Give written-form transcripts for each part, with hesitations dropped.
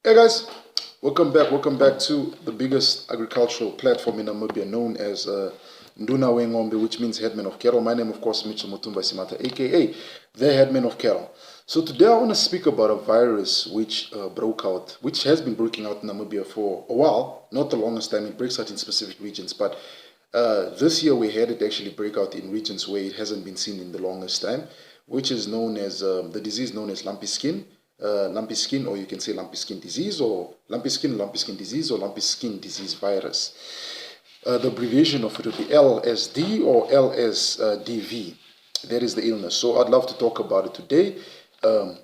Hey guys, welcome back. Welcome back to the biggest agricultural platform in Namibia, known as Nduna Wengombe, which means headman of cattle. My name, of course, is Mitchell Mutumba Simata, aka the headman of cattle. So today I want to speak about a virus which broke out, which has been breaking out in Namibia for a while, not the longest time. It breaks out in specific regions, but this year we had it actually break out in regions where it hasn't been seen in the longest time, which is known as the disease known as lumpy skin. Lumpy skin, or you can say lumpy skin disease, or lumpy skin disease, or lumpy skin disease virus. The abbreviation of it will be LSD or LSDV. That is the illness. So I'd love to talk about it today,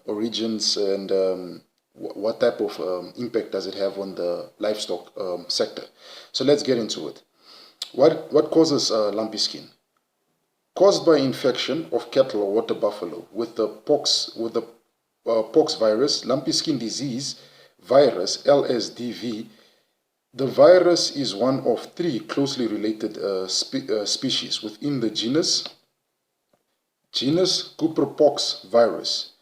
origins and what type of impact does it have on the livestock sector. So let's get into it. What causes lumpy skin? Caused by infection of cattle or water buffalo with the pox virus, lumpy skin disease virus, LSDV. The virus is one of three closely related species within the genus Cupropox virus.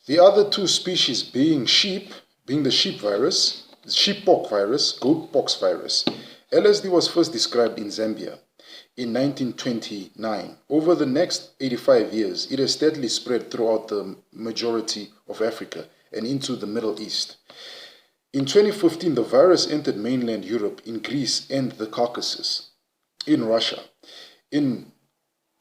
The other two species being the sheep virus, sheeppox virus, goat pox virus. LSD was first described in Zambia in 1929. Over the next 85 years, it has steadily spread throughout the majority of Africa and into the Middle East. In 2015, the virus entered mainland Europe, in Greece and the Caucasus, in Russia. In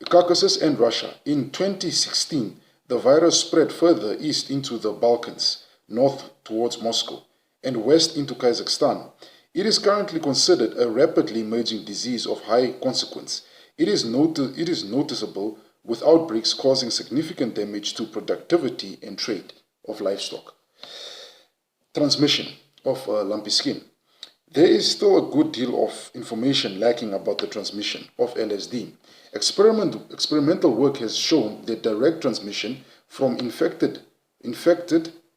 Caucasus and Russia. In 2016, the virus spread further east into the Balkans, north towards Moscow, and west into Kazakhstan. It is currently considered a rapidly emerging disease of high consequence. It is noticeable with outbreaks causing significant damage to productivity and trade of livestock. Transmission of lumpy skin. There is still a good deal of information lacking about the transmission of LSD. Experimental work has shown that direct transmission from infected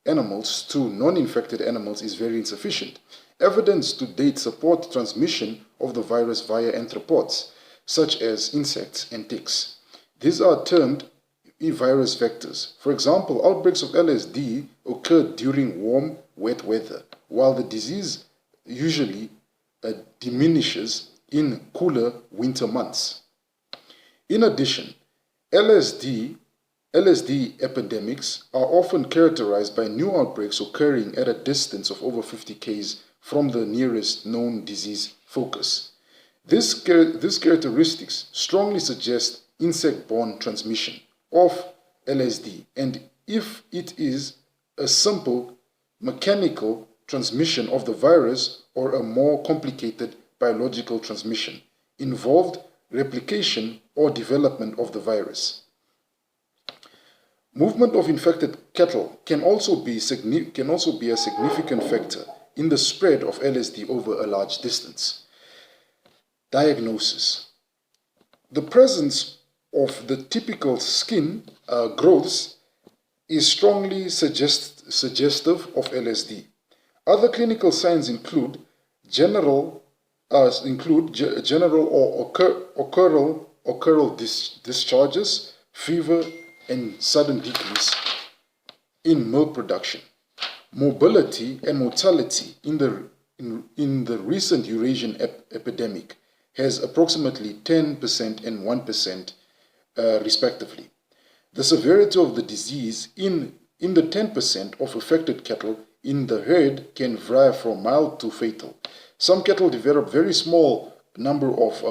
animals to non-infected animals is very insufficient. Evidence to date support transmission of the virus via arthropods, such as insects and ticks. These are termed virus vectors. For example, outbreaks of LSD occur during warm, wet weather, while the disease usually diminishes in cooler winter months. In addition, LSD epidemics are often characterized by new outbreaks occurring at a distance of over 50 km from the nearest known disease focus. These characteristics strongly suggest insect-borne transmission of LSD, and if it is a simple mechanical transmission of the virus or a more complicated biological transmission, involved replication or development of the virus. Movement of infected cattle can also be a significant factor in the spread of LSD over a large distance. Diagnosis. The presence of the typical skin growths is strongly suggestive of LSD. Other clinical signs include general or occurral discharges, fever, and sudden decrease in milk production. Mobility and mortality in the recent Eurasian epidemic has approximately 10% and 1% respectively. The severity of the disease in the 10% of affected cattle in the herd can vary from mild to fatal. Some cattle develop very small number of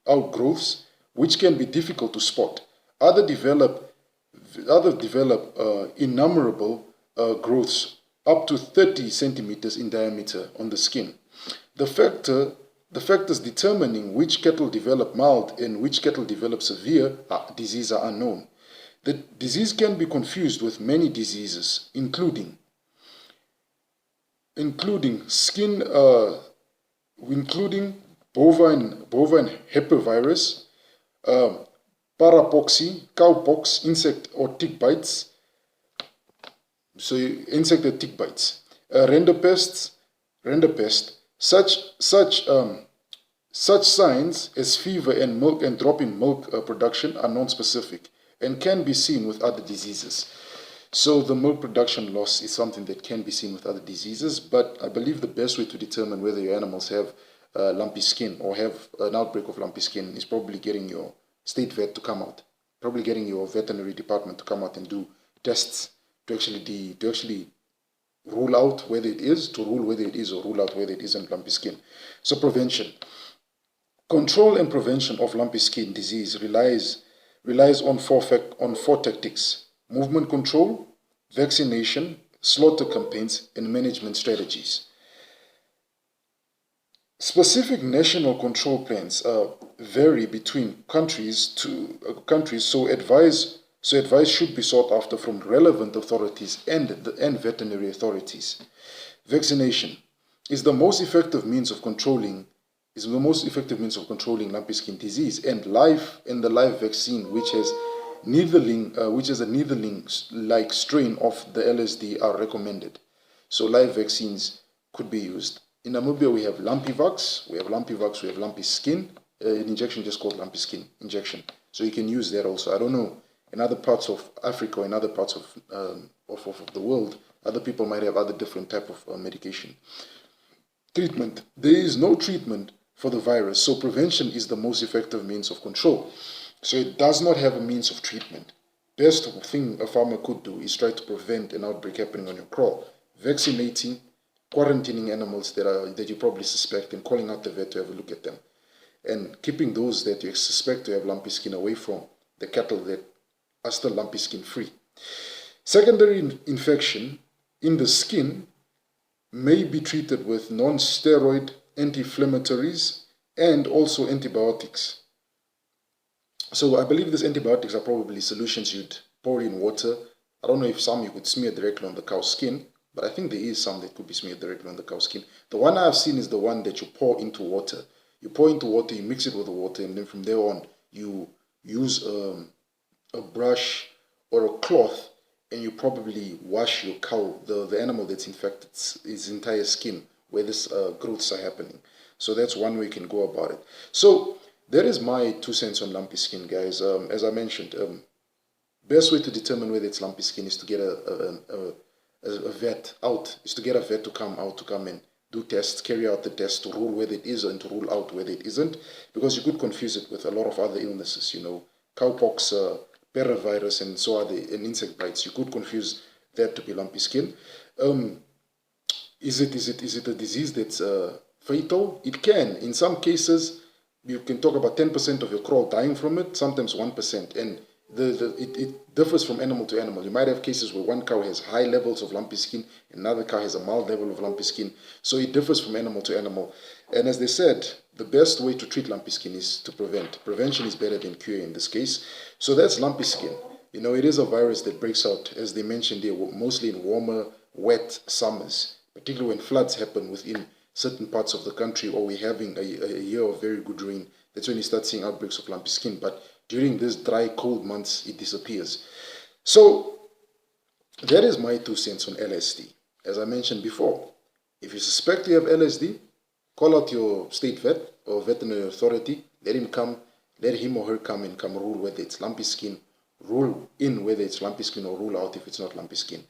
outgrowths, which can be difficult to spot. Others develop innumerable growths up to 30 centimeters in diameter on the skin. The factors determining which cattle develop mild and which cattle develop severe disease are unknown. The disease can be confused with many diseases, including bovine herpesvirus, parapoxy, cowpox, insect or tick bites. So insect or tick bites, renderpest. Such signs as fever and milk and drop in milk production are non-specific and can be seen with other diseases. So the milk production loss is something that can be seen with other diseases, but I believe the best way to determine whether your animals have lumpy skin or have an outbreak of lumpy skin is probably getting your state vet to come out, probably getting your veterinary department to come out and do tests to actually rule out whether it is, to rule whether it is or rule out whether it isn't lumpy skin. So prevention. Control and prevention of lumpy skin disease relies on four tactics: movement control, vaccination, slaughter campaigns, and management strategies. Specific national control plans vary between countries, so advice should be sought after from relevant authorities and veterinary authorities. Vaccination is the most effective means of controlling lumpy skin disease, and the live vaccine, which has a needling-like strain of the LSD, are recommended. So live vaccines could be used. In Namibia, we have Lumpyvax, we have Lumpy Skin, an injection just called Lumpy Skin injection. So you can use that also. I don't know, in other parts of Africa or in other parts of the world, other people might have other different type of medication. Treatment. There is no treatment for the virus, so prevention is the most effective means of control. So it does not have a means of treatment. Best thing a farmer could do is try to prevent an outbreak happening on your kraal. Vaccinating, quarantining animals that you probably suspect, and calling out the vet to have a look at them, and keeping those that you suspect to have lumpy skin away from the cattle that are still lumpy skin free. Secondary infection in the skin may be treated with non-steroid anti-inflammatories and also antibiotics. So I believe these antibiotics are probably solutions you'd pour in water. I don't know if some you could smear directly on the cow's skin, but I think there is some that could be smeared directly on the cow's skin. The one I've seen is the one that you pour into water. You pour into water, you mix it with the water, and then from there on, you use a brush or a cloth, and you probably wash your cow, the animal that's infected, its entire skin, where these growths are happening. So that's one way you can go about it. So that is my 2 cents on lumpy skin, guys. As I mentioned, best way to determine whether it's lumpy skin is to get a vet out, is to get a vet to come and do tests, carry out the tests to rule whether it is and to rule out whether it isn't, because you could confuse it with a lot of other illnesses, cowpox, paravirus, and so other, and insect bites. You could confuse that to be lumpy skin. Is it a disease that's fatal? It can. In some cases, you can talk about 10% of your kraal dying from it, sometimes 1%, and it differs from animal to animal. You might have cases where one cow has high levels of lumpy skin, another cow has a mild level of lumpy skin. So it differs from animal to animal. And as they said, the best way to treat lumpy skin is to prevent. Prevention is better than cure in this case. So that's lumpy skin. It is a virus that breaks out, as they mentioned here, mostly in warmer, wet summers, particularly when floods happen within certain parts of the country, or we're having a year of very good rain. That's when you start seeing outbreaks of lumpy skin. But during these dry, cold months, it disappears. So that is my 2 cents on LSD. As I mentioned before, if you suspect you have LSD, call out your state vet or veterinary authority. Let him or her come and rule whether it's lumpy skin, rule in whether it's lumpy skin, or rule out if it's not lumpy skin.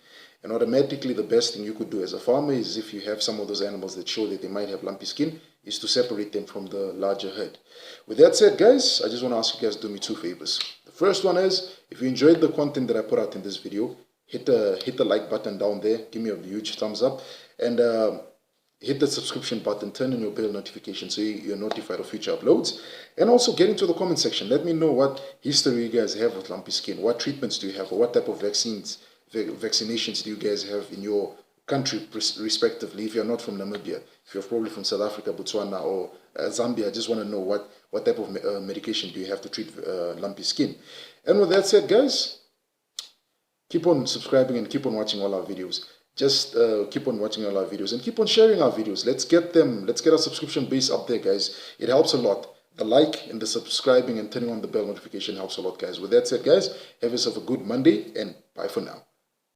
And automatically, the best thing you could do as a farmer is, if you have some of those animals that show that they might have lumpy skin, is to separate them from the larger herd. With that said, guys, I just want to ask you guys to do me 2 favors. The first one is, if you enjoyed the content that I put out in this video, hit the like button down there, give me a huge thumbs up, and hit the subscription button, turn on your bell notification so you're notified of future uploads. And also get into the comment section. Let me know what history you guys have with lumpy skin. What treatments do you have, or what type of vaccinations do you guys have in your country respectively? If you're not from Namibia, if you're probably from South Africa, Botswana, or Zambia, I just want to know what type of medication do you have to treat lumpy skin. And with that said, guys, keep on subscribing and keep on watching all our videos. Just keep on watching all our videos and keep on sharing our videos. Let's get our subscription base up there, guys. It helps a lot. The like and the subscribing and turning on the bell notification helps a lot, guys. With that said, guys, have yourself a good Monday, and bye for now.